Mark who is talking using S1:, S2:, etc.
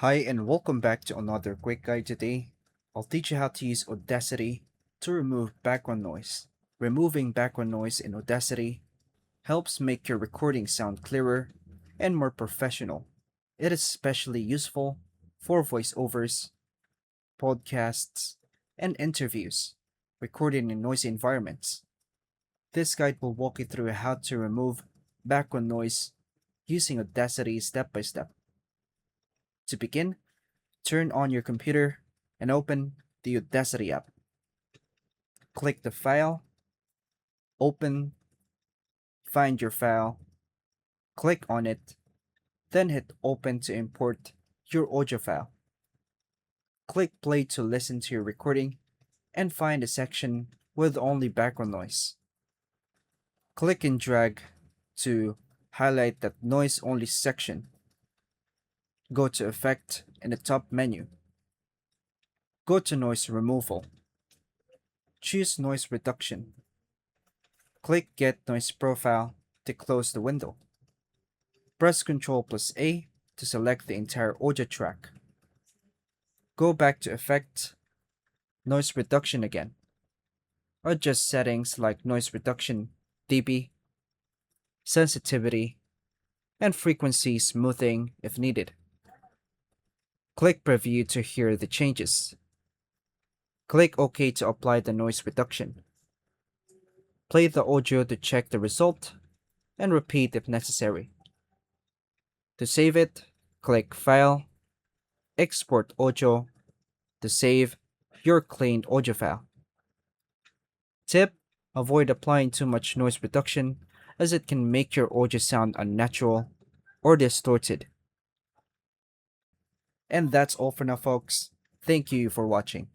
S1: Hi and welcome back to another quick guide today. I'll teach you how to use Audacity to remove background noise. Removing background noise in Audacity helps make your recording sound clearer and more professional. It is especially useful for voiceovers, podcasts, and interviews recorded in noisy environments. This guide will walk you through how to remove background noise using Audacity step by step. To begin, turn on your computer and open the Audacity app. Click the file, open, find your file, click on it, then hit open to import your audio file. Click play to listen to your recording and find a section with only background noise. Click and drag to highlight that noise only section. Go to Effect in the top menu. Go to Noise Removal. Choose Noise Reduction. Click Get Noise Profile to close the window. Press Ctrl plus A to select the entire audio track. Go back to Effect, Noise Reduction again. Adjust settings like Noise Reduction, dB, Sensitivity, and Frequency Smoothing if needed. Click Preview to hear the changes. Click OK to apply the noise reduction. Play the audio to check the result and repeat if necessary. To save it, click File, Export Audio to save your cleaned audio file. Tip: avoid applying too much noise reduction as it can make your audio sound unnatural or distorted. And that's all for now, folks. Thank you for watching.